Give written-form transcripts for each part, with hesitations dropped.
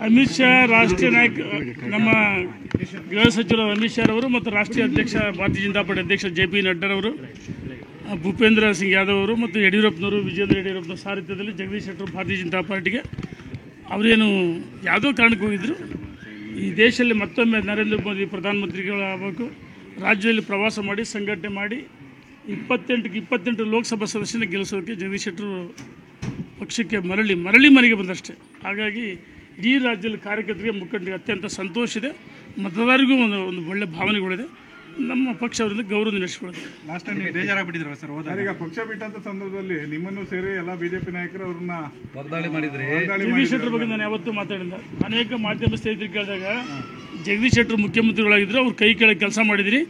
ಅಮಿತ್ ಶಾ ರಾಷ್ಟ್ರೀಯ ನಾಯಕ ನಮ್ಮ ಗೃಹ ಸಚಿವರು ಅಮಿತ್ ಶಾ ಅವರು ಮತ್ತು ರಾಷ್ಟ್ರೀಯ ಅಧ್ಯಕ್ಷ ಭಾರತೀಯ ಜನತಾ ಪಾರ್ಟಿ ಅಧ್ಯಕ್ಷ JP ನಡ್ಡಾರವರು, ಭೂಪೇಂದ್ರ ಸಿಂಗ್ ಯಾದವ್ ಅವರು ಮತ್ತು ಯಡಿಯೂರಪ್ಪನವರು, ವಿಜೇಂದ್ರ ಯಡಿಯೂರಪ್ಪನ ಸಾರಥ್ಯದಲ್ಲಿ ಜಗದೀಶ್ ಶೆಟ್ಟರು ಭಾರತೀಯ ಜನತಾ ಪಾರ್ಟಿಗೆ ಅವರೇನು ಯಾವುದೋ ಕಾರಣಕ್ಕೆ ಹೋಗಿದ್ದರು. ಈ ದೇಶದಲ್ಲಿ ಮತ್ತೊಮ್ಮೆ ನರೇಂದ್ರ ಮೋದಿ ಪ್ರಧಾನಮಂತ್ರಿಗಳಾಗಬೇಕು, ರಾಜ್ಯದಲ್ಲಿ ಪ್ರವಾಸ ಮಾಡಿ ಸಂಘಟನೆ ಮಾಡಿ 28 ಲೋಕಸಭಾ ಸದಸ್ಯನ ಗೆಲ್ಲಿಸೋದಕ್ಕೆ ಜಗದೀಶ್ ಶೆಟ್ಟರು ಪಕ್ಷಕ್ಕೆ ಮರಳಿ ಮನೆಗೆ ಬಂದಷ್ಟೇ. ಹಾಗಾಗಿ ಇಡೀ ರಾಜ್ಯದಲ್ಲಿ ಕಾರ್ಯಕರ್ತರಿಗೆ, ಮುಖಂಡರಿಗೆ ಅತ್ಯಂತ ಸಂತೋಷ ಇದೆ. ಮತದಾರರಿಗೂ ಒಂದು ಒಳ್ಳೆಯ ಭಾವನೆಗಳಿದೆ. ನಮ್ಮ ಪಕ್ಷ ಅವರಿಂದ ಗೌರವ ನಡೆಸಿಕೊಳ್ಳುತ್ತೆ. ಲಾಸ್ಟ್ ಟೈಮ್ ಬೇಜಾರಾಗ್ಬಿಟ್ಟಿದ್ರು ಸರ್, ಈಗ ಪಕ್ಷ ಬಿಟ್ಟಂತ ಸಂದರ್ಭದಲ್ಲಿ ನಿಮ್ಮನ್ನು ಸೇರಿ ಎಲ್ಲ ಬಿಜೆಪಿ ನಾಯಕರು ಅವ್ರನ್ನ ವಾಗ್ದಾಳಿ ಮಾಡಿದ್ರೆ. ಜಗದೀಶ್ ಶೆಟ್ಟರ್ ಬಗ್ಗೆ ನಾನು ಯಾವತ್ತೂ ಮಾತಾಡಿಲ್ಲ. ಅನೇಕ ಮಾಧ್ಯಮ ಸ್ನೇಹಿತರು ಕೇಳಿದಾಗ ಜಗದೀಶ್ ಶೆಟ್ಟರು ಮುಖ್ಯಮಂತ್ರಿಗಳಾಗಿದ್ದರು, ಅವ್ರು ಕೈ ಕೆಳಗೆ ಕೆಲಸ ಮಾಡಿದಿರಿ,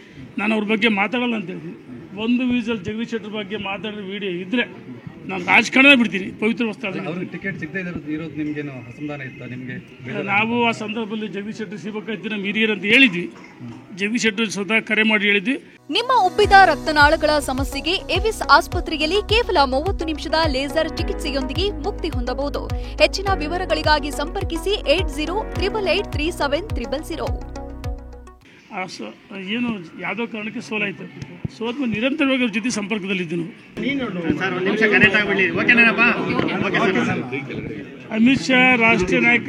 ನಾನು ಅವ್ರ ಬಗ್ಗೆ ಮಾತಾಡಲ್ಲ ಅಂತ ಹೇಳ್ತೀನಿ. ಒಂದು ವೀಸಲ್ಲಿ ಜಗದೀಶ್ ಶೆಟ್ಟರ್ ಬಗ್ಗೆ ಮಾತಾಡಿದ ವಿಡಿಯೋ ಇದ್ದರೆ ನಾನು ರಾಜಕಾರಣ ಬಿಡ್ತೀನಿ. ಪವಿತ್ರ ವಸ್ತ್ರ ಅವ್ರಿಗೆ ಟಿಕೆಟ್ ಸಿಗದೆ ಇರೋದು ನಿಮಗೇನು ಅಸಮಾಧಾನ ಇತ್ತು? ನಿಮಗೆ ನಾವು ಆ ಸಂದರ್ಭದಲ್ಲಿ ಜಗದೀಶ್ ಶೆಟ್ಟರ್ ಸಿಗಬೇಕಾಯ್ತು ನಮ್ಮ ಹಿರಿಯರು ಅಂತ ಹೇಳಿದ್ವಿ. ಜಗದೀಶ್ ಶೆಟ್ಟರ್ ಸ್ವತಃ ಕರೆ ಮಾಡಿ ಹೇಳಿದ್ವಿ. ನಿಮ್ಮ ಉಬ್ಬಿದ ರಕ್ತನಾಳಗಳ ಸಮಸ್ಯೆಗೆ ಎವಿಸ್ ಆಸ್ಪತ್ರೆಯಲ್ಲಿ ಕೇವಲ 30 ನಿಮಿಷದ ಲೇಸರ್ ಚಿಕಿತ್ಸೆಯೊಂದಿಗೆ ಮುಕ್ತಿ ಹೊಂದಬಹುದು. ಹೆಚ್ಚಿನ ವಿವರಗಳಿಗಾಗಿ ಸಂಪರ್ಕಿಸಿ 8088837300. ಏನು ಯಾವುದೋ ಕಾರಣಕ್ಕೆ ಸೋಲಾಯಿತು. ಸೋತ್ಮ ನಿರಂತರವಾಗಿ ಅವ್ರ ಜೊತೆ ಸಂಪರ್ಕದಲ್ಲಿದ್ದು ನಾವು. ಅಮಿತ್ ಶಾ ರಾಷ್ಟ್ರೀಯ ನಾಯಕ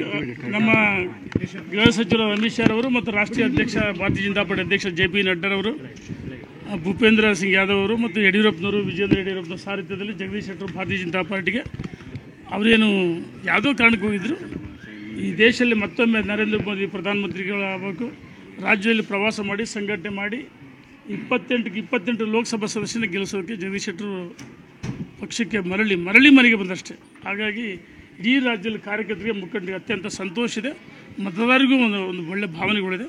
ನಮ್ಮ ಗೃಹ ಸಚಿವರು ಅಮಿತ್ ಶಾ ಅವರು ಮತ್ತು ರಾಷ್ಟ್ರೀಯ ಅಧ್ಯಕ್ಷ ಭಾರತೀಯ ಜನತಾ ಪಾರ್ಟಿ ಅಧ್ಯಕ್ಷ JP ನಡ್ಡಾರವರು, ಭೂಪೇಂದ್ರ ಸಿಂಗ್ ಯಾದವ್ ಅವರು ಮತ್ತು ಯಡಿಯೂರಪ್ಪನವರು, ವಿಜೇಂದ್ರ ಯಡಿಯೂರಪ್ಪನ ಸಾರಥ್ಯದಲ್ಲಿ ಜಗದೀಶ್ ಶೆಟ್ಟರು ಭಾರತೀಯ ಜನತಾ ಪಾರ್ಟಿಗೆ ಅವರೇನು ಯಾವುದೋ ಕಾರಣಕ್ಕೆ ಹೋಗಿದ್ದರು. ಈ ದೇಶದಲ್ಲಿ ಮತ್ತೊಮ್ಮೆ ನರೇಂದ್ರ ಮೋದಿ ಪ್ರಧಾನಮಂತ್ರಿಗಳಾಗಬೇಕು, ರಾಜ್ಯದಲ್ಲಿ ಪ್ರವಾಸ ಮಾಡಿ ಸಂಘಟನೆ ಮಾಡಿ 28 ಲೋಕಸಭಾ ಸದಸ್ಯನ ಗೆಲ್ಲಿಸೋದಕ್ಕೆ ಜಗದೀಶ್ ಶೆಟ್ಟರು ಪಕ್ಷಕ್ಕೆ ಮರಳಿ ಮನೆಗೆ ಬಂದಷ್ಟೇ. ಹಾಗಾಗಿ ಇಡೀ ರಾಜ್ಯದಲ್ಲಿ ಕಾರ್ಯಕರ್ತರಿಗೆ, ಮುಖಂಡರಿಗೆ ಅತ್ಯಂತ ಸಂತೋಷ ಇದೆ. ಮತದಾರರಿಗೂ ಒಂದು ಒಳ್ಳೆಯ ಭಾವನೆಗಳಿದೆ.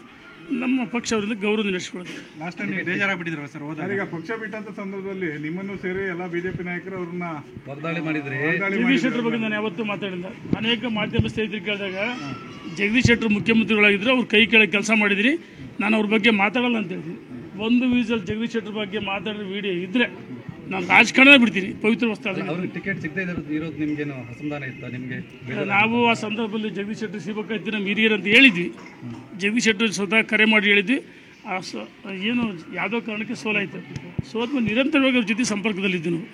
ನಮ್ಮ ಪಕ್ಷ ಅವರಿಂದ ಗೌರವ ನಡೆಸಿಕೊಳ್ಳುತ್ತೆ. ಲಾಸ್ಟ್ ಟೈಮ್ ಬೇಜಾರಾಗ್ಬಿಟ್ಟಿದ್ರು ಸರ್, ಈಗ ಪಕ್ಷ ಬಿಟ್ಟಂತ ಸಂದರ್ಭದಲ್ಲಿ ನಿಮ್ಮನ್ನು ಸೇರಿ ಎಲ್ಲ ಬಿಜೆಪಿ ನಾಯಕರು ಅವ್ರನ್ನ ವಾಗ್ದಾಳಿ ಮಾಡಿದ್ರೆ. ಜಗದೀಶ್ ಶೆಟ್ಟರ್ ಬಗ್ಗೆ ನಾನು ಯಾವತ್ತೂ ಮಾತಾಡಿಲ್ಲ. ಅನೇಕ ಮಾಧ್ಯಮ ಸ್ನೇಹಿತರು ಕೇಳಿದಾಗ ಜಗದೀಶ್ ಶೆಟ್ಟರು ಮುಖ್ಯಮಂತ್ರಿಗಳಾಗಿದ್ದರು, ಅವ್ರು ಕೈ ಕೆಳಗೆ ಕೆಲಸ ಮಾಡಿದಿರಿ, ನಾನು ಅವ್ರ ಬಗ್ಗೆ ಮಾತಾಡಲ್ಲ ಅಂತ ಹೇಳ್ತೀನಿ. ಒಂದು ವೀಸಲ್ಲಿ ಜಗದೀಶ್ ಶೆಟ್ಟರ್ ಬಗ್ಗೆ ಮಾತಾಡಿದ ವಿಡಿಯೋ ಇದ್ದರೆ ನಾನು ರಾಜಕಾರಣ ಬಿಡ್ತೀನಿ. ಪವಿತ್ರ ವಸ್ತ್ರ ಅವ್ರಿಗೆ ಟಿಕೆಟ್ ಸಿಗದೆ ಇರೋದು ನಿಮಗೇನು ಅಸಮಾಧಾನ ಇತ್ತು? ನಿಮಗೆ ನಾವು ಆ ಸಂದರ್ಭದಲ್ಲಿ ಜಗದೀಶ್ ಶೆಟ್ಟರ್ ಸಿಗಬೇಕಾಯ್ತು ನಮ್ಮ ಹಿರಿಯರು ಅಂತ ಹೇಳಿದ್ವಿ. ಜಗದೀಶ್ ಶೆಟ್ಟರ್ ಸ್ವತಃ ಕರೆ ಮಾಡಿ ಹೇಳಿದ್ವಿ. ಏನು ಯಾವುದೋ ಕಾರಣಕ್ಕೆ ಸೋಲಾಯಿತು. ಸೋತ್ಮ ನಿರಂತರವಾಗಿ ಅವ್ರ ಜೊತೆ ಸಂಪರ್ಕದಲ್ಲಿದ್ದು ನಾವು.